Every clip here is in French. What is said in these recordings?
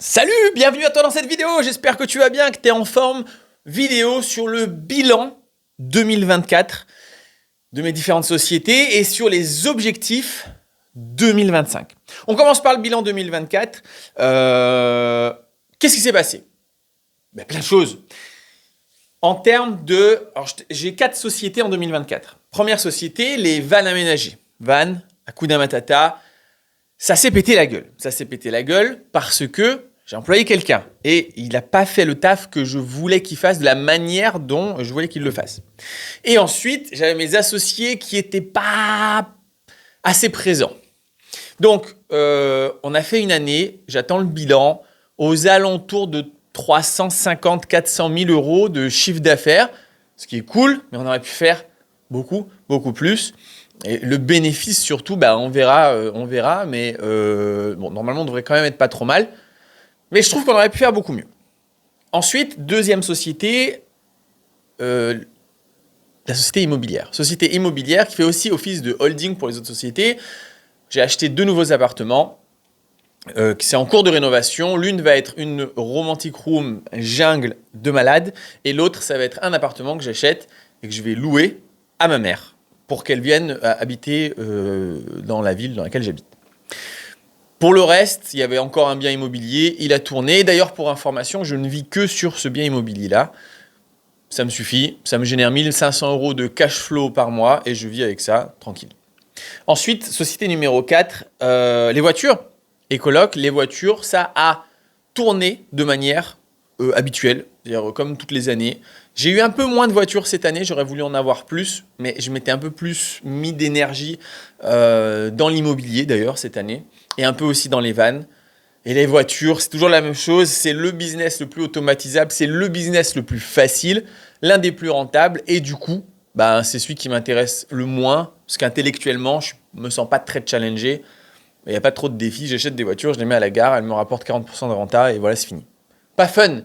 Salut, bienvenue à toi dans cette vidéo, j'espère que tu vas bien, que tu es en forme. Vidéo sur le bilan 2024 de mes différentes sociétés et sur les objectifs 2025. On commence par le bilan 2024. Qu'est-ce qui s'est passé? Plein de choses. En termes de... j'ai 4 sociétés en 2024. Première société, les vannes aménagées. Vannes, Hakuna Matata, ça s'est pété la gueule. Ça s'est pété la gueule parce que j'ai employé quelqu'un et il n'a pas fait le taf que je voulais qu'il fasse de la manière dont je voulais qu'il le fasse. Et ensuite, j'avais mes associés qui n'étaient pas assez présents. Donc, on a fait une année, j'attends le bilan, aux alentours de 350-400 000 euros de chiffre d'affaires, ce qui est cool, mais on aurait pu faire beaucoup plus. Et le bénéfice surtout, on verra, mais normalement on devrait quand même être pas trop mal. Mais je trouve qu'on aurait pu faire beaucoup mieux. Ensuite, deuxième société, la société immobilière. Société immobilière qui fait aussi office de holding pour les autres sociétés. J'ai acheté 2 nouveaux appartements qui sont en cours de rénovation. L'une va être une romantic room jungle de malade et l'autre, ça va être un appartement que j'achète et que je vais louer à ma mère pour qu'elle vienne habiter dans la ville dans laquelle j'habite. Pour le reste, il y avait encore un bien immobilier, il a tourné. D'ailleurs, pour information, je ne vis que sur ce bien immobilier-là. Ça me suffit, ça me génère 1500 euros de cash flow par mois et je vis avec ça, tranquille. Ensuite, société numéro 4, les voitures. Écoloc, les voitures, ça a tourné de manière habituelle, c'est-à-dire comme toutes les années. J'ai eu un peu moins de voitures cette année, j'aurais voulu en avoir plus, mais je m'étais un peu plus mis d'énergie dans l'immobilier d'ailleurs cette année, et un peu aussi dans les vannes. Et les voitures, c'est toujours la même chose, c'est le business le plus automatisable, c'est le business le plus facile, l'un des plus rentables, et du coup, c'est celui qui m'intéresse le moins, parce qu'intellectuellement, je ne me sens pas très challengé, il n'y a pas trop de défis, j'achète des voitures, je les mets à la gare, elles me rapportent 40% de renta, et voilà, c'est fini. Pas fun,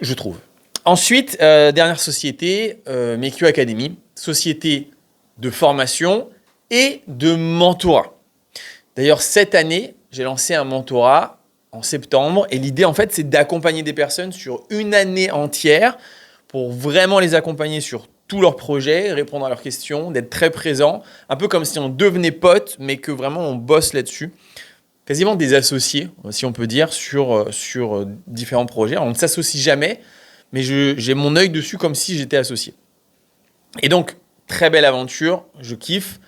je trouve. Ensuite, dernière société, MeQ Academy, société de formation et de mentorat. D'ailleurs, cette année, j'ai lancé un mentorat en septembre et l'idée, en fait, c'est d'accompagner des personnes sur une année entière pour vraiment les accompagner sur tous leurs projets, répondre à leurs questions, d'être très présent, un peu comme si on devenait pote, mais que vraiment on bosse là-dessus. Quasiment des associés, si on peut dire, sur différents projets. Alors, on ne s'associe jamais, mais j'ai mon œil dessus comme si j'étais associé. Et donc, très belle aventure, je kiffe.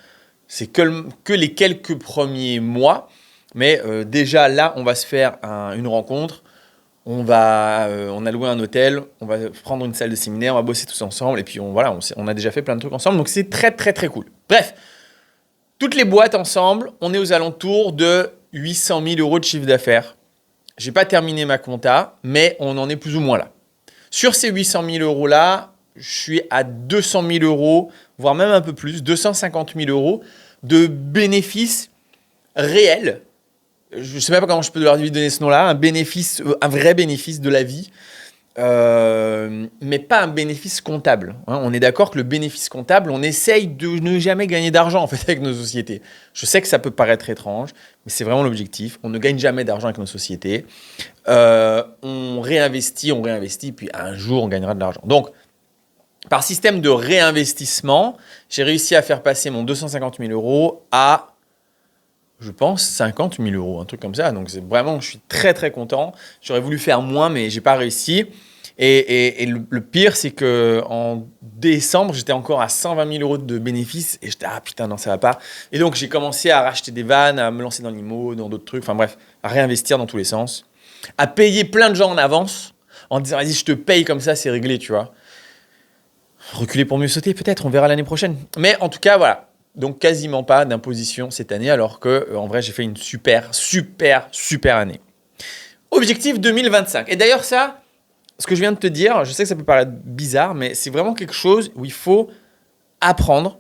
C'est que les quelques premiers mois, mais déjà là, on va se faire une rencontre. On a loué un hôtel, on va prendre une salle de séminaire, on va bosser tous ensemble, et puis on a déjà fait plein de trucs ensemble, donc c'est très très très cool. Bref, toutes les boîtes ensemble, on est aux alentours de 800 000 euros de chiffre d'affaires. J'ai pas terminé ma compta, mais on en est plus ou moins là. Sur ces 800 000 euros-là, je suis à 200 000 euros, voire même un peu plus, 250 000 euros de bénéfices réels. Je ne sais même pas comment je peux leur donner ce nom-là, un vrai bénéfice de la vie, mais pas un bénéfice comptable. On est d'accord que le bénéfice comptable, on essaye de ne jamais gagner d'argent en fait avec nos sociétés. Je sais que ça peut paraître étrange, mais c'est vraiment l'objectif. On ne gagne jamais d'argent avec nos sociétés. On réinvestit, puis un jour on gagnera de l'argent. Donc, par système de réinvestissement, j'ai réussi à faire passer mon 250 000 euros à, je pense, 50 000 euros, un truc comme ça. Donc, je suis très, très content. J'aurais voulu faire moins, mais je n'ai pas réussi. Et le pire, c'est qu'en décembre, j'étais encore à 120 000 euros de bénéfices. Et j'étais, putain, non, ça va pas. Et donc, j'ai commencé à racheter des vannes, à me lancer dans l'IMO, dans d'autres trucs. Enfin bref, à réinvestir dans tous les sens. À payer plein de gens en avance, en disant, vas-y, je te paye comme ça, c'est réglé, tu vois. Reculer pour mieux sauter, peut-être, on verra l'année prochaine. Mais en tout cas, voilà. Donc, quasiment pas d'imposition cette année, alors que, en vrai, j'ai fait une super année. Objectif 2025. Et d'ailleurs, ça, ce que je viens de te dire, je sais que ça peut paraître bizarre, mais c'est vraiment quelque chose où il faut apprendre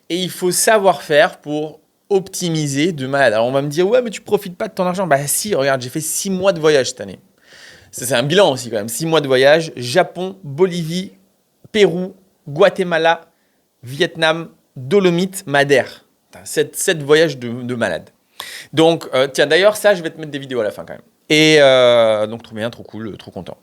et il faut savoir faire pour optimiser de malade. Alors, on va me dire, ouais, mais tu profites pas de ton argent. Si, regarde, j'ai fait 6 mois de voyage cette année. C'est un bilan aussi, quand même. 6 mois de voyage. Japon, Bolivie, Pérou, Guatemala, Vietnam, Dolomites, Madère. 7 voyages de malade. Donc, tiens, d'ailleurs, ça, je vais te mettre des vidéos à la fin quand même. Et donc, trop bien, trop cool, trop content.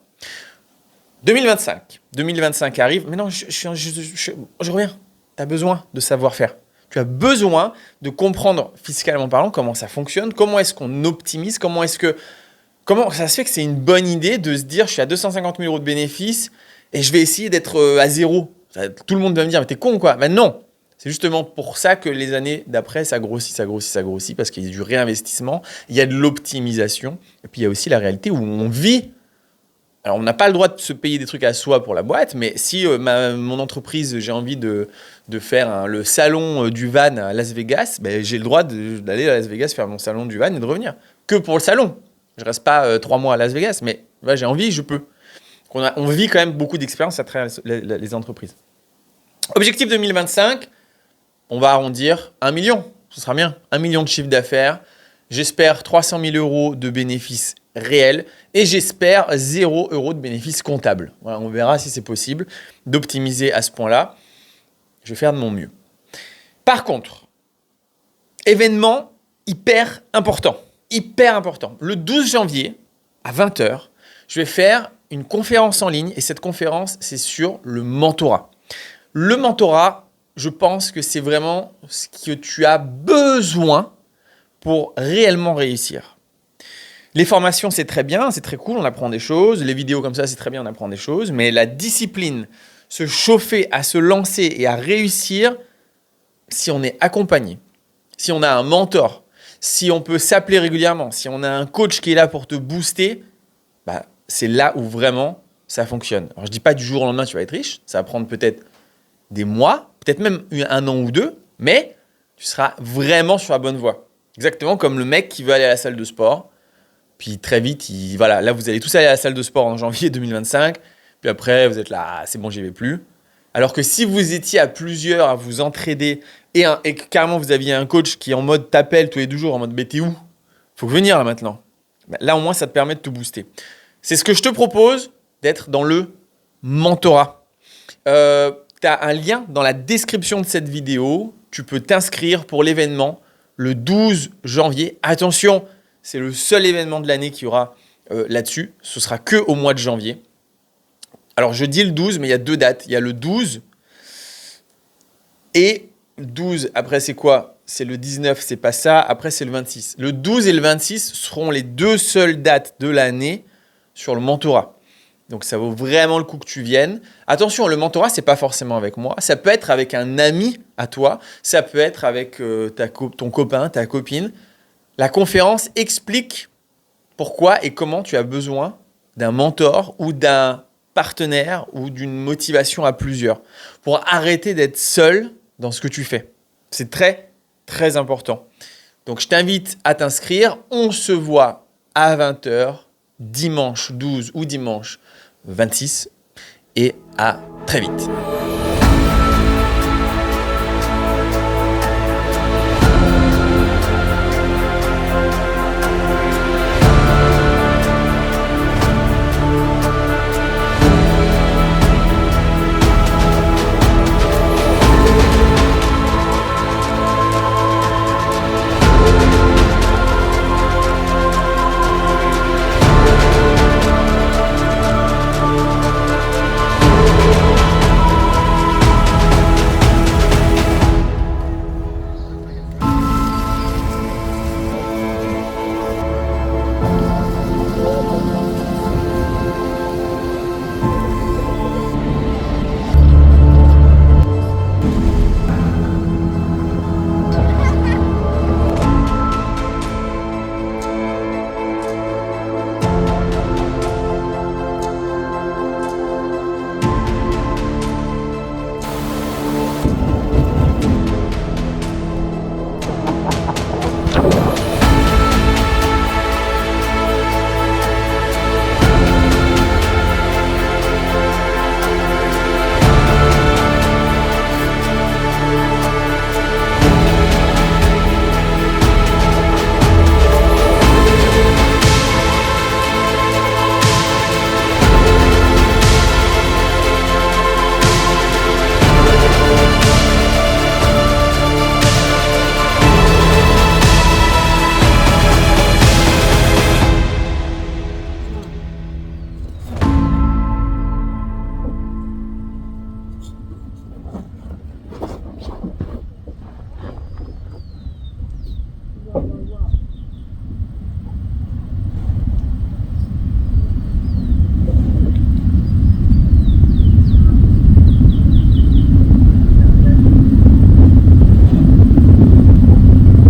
2025 arrive. Mais non, je reviens. Tu as besoin de savoir-faire. Tu as besoin de comprendre, fiscalement parlant, comment ça fonctionne, comment est-ce qu'on optimise, comment ça se fait que c'est une bonne idée de se dire, je suis à 250 000 euros de bénéfices et je vais essayer d'être à zéro. Tout le monde va me dire, mais t'es con quoi? Ben non, c'est justement pour ça que les années d'après, ça grossit, parce qu'il y a du réinvestissement, il y a de l'optimisation, et puis il y a aussi la réalité où on vit. Alors, on n'a pas le droit de se payer des trucs à soi pour la boîte, mais si mon entreprise, j'ai envie de faire le salon du van à Las Vegas, ben, j'ai le droit d'aller à Las Vegas faire mon salon du van et de revenir. Que pour le salon. Je ne reste pas 3 mois à Las Vegas, mais j'ai envie, je peux. On vit quand même beaucoup d'expérience à travers les entreprises. Objectif 2025, on va arrondir 1 million. Ce sera bien. 1 million de chiffre d'affaires. J'espère 300 000 euros de bénéfices réels et j'espère 0 euros de bénéfices comptables. Voilà, on verra si c'est possible d'optimiser à ce point-là. Je vais faire de mon mieux. Par contre, événement hyper important. Le 12 janvier à 20h, je vais faire une conférence en ligne et cette conférence, c'est sur le mentorat. Le mentorat, je pense que c'est vraiment ce que tu as besoin pour réellement réussir. Les formations, c'est très bien, c'est très cool, on apprend des choses. Les vidéos comme ça, c'est très bien, on apprend des choses. Mais la discipline, se chauffer, à se lancer et à réussir, si on est accompagné, si on a un mentor, si on peut s'appeler régulièrement, si on a un coach qui est là pour te booster, bah, c'est là où vraiment ça fonctionne. Alors, je ne dis pas du jour au lendemain, tu vas être riche. Ça va prendre peut-être des mois, peut-être même 1 an ou 2, mais tu seras vraiment sur la bonne voie. Exactement comme le mec qui veut aller à la salle de sport. Puis très vite, là, vous allez tous aller à la salle de sport en janvier 2025. Puis après, vous êtes là, c'est bon, j'y vais plus. Alors que si vous étiez à plusieurs à vous entraider et que carrément vous aviez un coach qui en mode t'appelle tous les 2 jours, en mode mais t'es où? Faut venir là maintenant. Là, au moins, ça te permet de te booster. C'est ce que je te propose d'être dans le mentorat. Tu as un lien dans la description de cette vidéo. Tu peux t'inscrire pour l'événement le 12 janvier. Attention, c'est le seul événement de l'année qu'il y aura là-dessus. Ce sera que au mois de janvier. Alors, je dis le 12, mais il y a 2 dates. Il y a le 12 et le 12. Après, c'est quoi? C'est le 19, c'est pas ça. Après, c'est le 26. Le 12 et le 26 seront les 2 seules dates de l'année sur le mentorat. Donc, ça vaut vraiment le coup que tu viennes. Attention, le mentorat, c'est pas forcément avec moi. Ça peut être avec un ami à toi. Ça peut être avec ton copain, ta copine. La conférence explique pourquoi et comment tu as besoin d'un mentor ou d'un partenaire ou d'une motivation à plusieurs pour arrêter d'être seul dans ce que tu fais. C'est très, très important. Donc, je t'invite à t'inscrire. On se voit à 20h, dimanche 12 ou dimanche 26. Et à très vite.